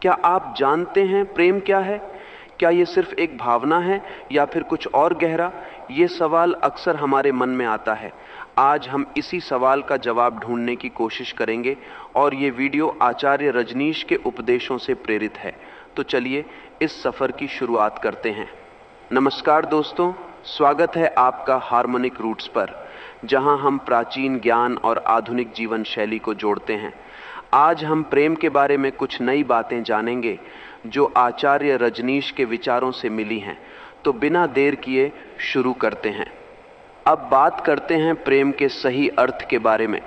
क्या आप जानते हैं प्रेम क्या है? क्या ये सिर्फ एक भावना है या फिर कुछ और गहरा? ये सवाल अक्सर हमारे मन में आता है। आज हम इसी सवाल का जवाब ढूंढने की कोशिश करेंगे और ये वीडियो आचार्य रजनीश के उपदेशों से प्रेरित है। तो चलिए इस सफ़र की शुरुआत करते हैं। नमस्कार दोस्तों, स्वागत है आपका हार्मोनिक रूट्स पर, जहां हम प्राचीन ज्ञान और आधुनिक जीवन शैली को जोड़ते हैं। आज हम प्रेम के बारे में कुछ नई बातें जानेंगे जो आचार्य रजनीश के विचारों से मिली हैं। तो बिना देर किए शुरू करते हैं। अब बात करते हैं प्रेम के सही अर्थ के बारे में।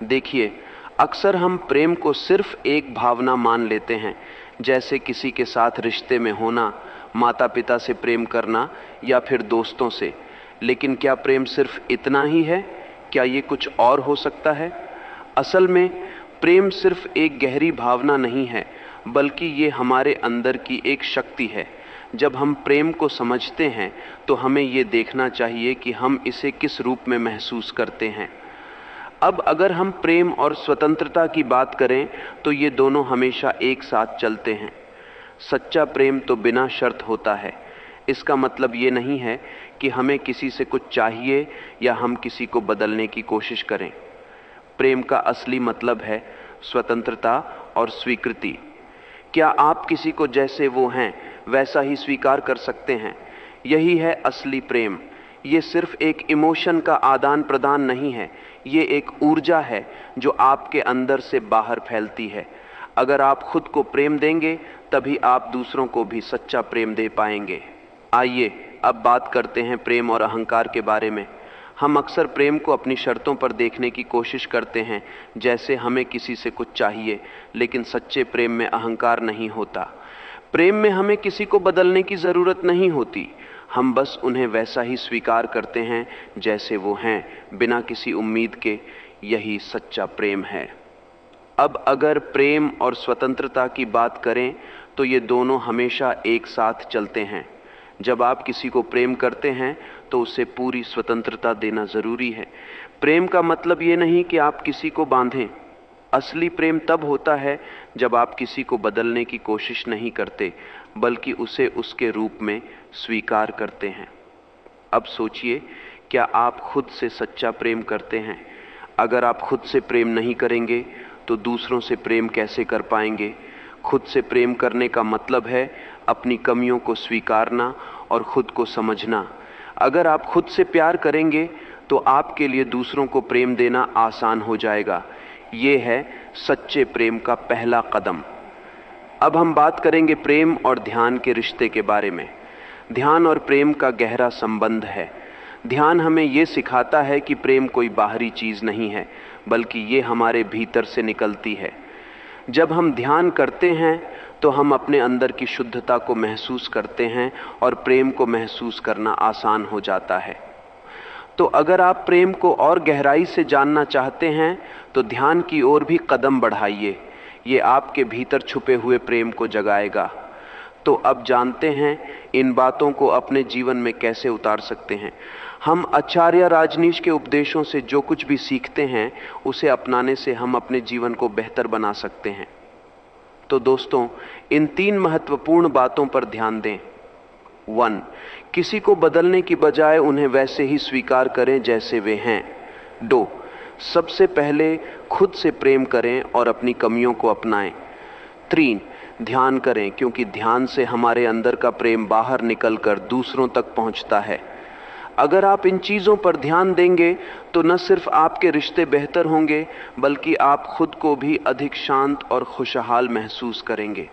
देखिए, अक्सर हम प्रेम को सिर्फ एक भावना मान लेते हैं, जैसे किसी के साथ रिश्ते में होना, माता पिता से प्रेम करना या फिर दोस्तों से। लेकिन क्या प्रेम सिर्फ इतना ही है? क्या ये कुछ और हो सकता है? असल में प्रेम सिर्फ एक गहरी भावना नहीं है, बल्कि ये हमारे अंदर की एक शक्ति है। जब हम प्रेम को समझते हैं तो हमें ये देखना चाहिए कि हम इसे किस रूप में महसूस करते हैं। अब अगर हम प्रेम और स्वतंत्रता की बात करें तो ये दोनों हमेशा एक साथ चलते हैं। सच्चा प्रेम तो बिना शर्त होता है। इसका मतलब ये नहीं है कि हमें किसी से कुछ चाहिए या हम किसी को बदलने की कोशिश करें। प्रेम का असली मतलब है स्वतंत्रता और स्वीकृति। क्या आप किसी को जैसे वो हैं वैसा ही स्वीकार कर सकते हैं? यही है असली प्रेम। ये सिर्फ एक इमोशन का आदान प्रदान नहीं है, ये एक ऊर्जा है जो आपके अंदर से बाहर फैलती है। अगर आप खुद को प्रेम देंगे तभी आप दूसरों को भी सच्चा प्रेम दे पाएंगे। आइए अब बात करते हैं प्रेम और अहंकार के बारे में। हम अक्सर प्रेम को अपनी शर्तों पर देखने की कोशिश करते हैं, जैसे हमें किसी से कुछ चाहिए, लेकिन सच्चे प्रेम में अहंकार नहीं होता। प्रेम में हमें किसी को बदलने की ज़रूरत नहीं होती। हम बस उन्हें वैसा ही स्वीकार करते हैं जैसे वो हैं, बिना किसी उम्मीद के। यही सच्चा प्रेम है। अब अगर प्रेम और स्वतंत्रता की बात करें तो ये दोनों हमेशा एक साथ चलते हैं। जब आप किसी को प्रेम करते हैं तो उसे पूरी स्वतंत्रता देना ज़रूरी है। प्रेम का मतलब ये नहीं कि आप किसी को बांधें। असली प्रेम तब होता है जब आप किसी को बदलने की कोशिश नहीं करते, बल्कि उसे उसके रूप में स्वीकार करते हैं। अब सोचिए, क्या आप खुद से सच्चा प्रेम करते हैं? अगर आप खुद से प्रेम नहीं करेंगे तो दूसरों से प्रेम कैसे कर पाएंगे? खुद से प्रेम करने का मतलब है अपनी कमियों को स्वीकारना और खुद को समझना। अगर आप खुद से प्यार करेंगे तो आपके लिए दूसरों को प्रेम देना आसान हो जाएगा। ये है सच्चे प्रेम का पहला कदम। अब हम बात करेंगे प्रेम और ध्यान के रिश्ते के बारे में। ध्यान और प्रेम का गहरा संबंध है। ध्यान हमें ये सिखाता है कि प्रेम कोई बाहरी चीज़ नहीं है, बल्कि ये हमारे भीतर से निकलती है। जब हम ध्यान करते हैं तो हम अपने अंदर की शुद्धता को महसूस करते हैं और प्रेम को महसूस करना आसान हो जाता है। तो अगर आप प्रेम को और गहराई से जानना चाहते हैं तो ध्यान की ओर भी कदम बढ़ाइए। ये आपके भीतर छुपे हुए प्रेम को जगाएगा। तो अब जानते हैं इन बातों को अपने जीवन में कैसे उतार सकते हैं। हम आचार्य रजनीश के उपदेशों से जो कुछ भी सीखते हैं उसे अपनाने से हम अपने जीवन को बेहतर बना सकते हैं। तो दोस्तों, इन 3 महत्वपूर्ण बातों पर ध्यान दें। 1. किसी को बदलने की बजाय उन्हें वैसे ही स्वीकार करें जैसे वे हैं। 2. सबसे पहले खुद से प्रेम करें और अपनी कमियों को अपनाएं। 3. ध्यान करें, क्योंकि ध्यान से हमारे अंदर का प्रेम बाहर निकलकर दूसरों तक पहुंचता है। अगर आप इन चीज़ों पर ध्यान देंगे तो न सिर्फ आपके रिश्ते बेहतर होंगे, बल्कि आप खुद को भी अधिक शांत और खुशहाल महसूस करेंगे।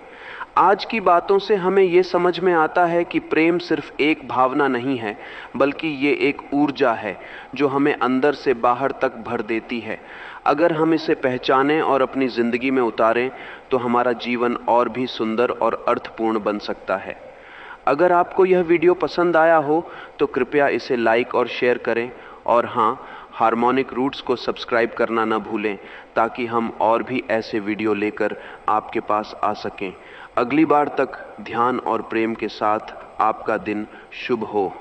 आज की बातों से हमें ये समझ में आता है कि प्रेम सिर्फ एक भावना नहीं है, बल्कि ये एक ऊर्जा है जो हमें अंदर से बाहर तक भर देती है। अगर हम इसे पहचानें और अपनी ज़िंदगी में उतारें तो हमारा जीवन और भी सुंदर और अर्थपूर्ण बन सकता है। अगर आपको यह वीडियो पसंद आया हो तो कृपया इसे लाइक और शेयर करें, और हाँ, हार्मोनिक रूट्स को सब्सक्राइब करना न भूलें, ताकि हम और भी ऐसे वीडियो लेकर आपके पास आ सकें। अगली बार तक ध्यान और प्रेम के साथ आपका दिन शुभ हो।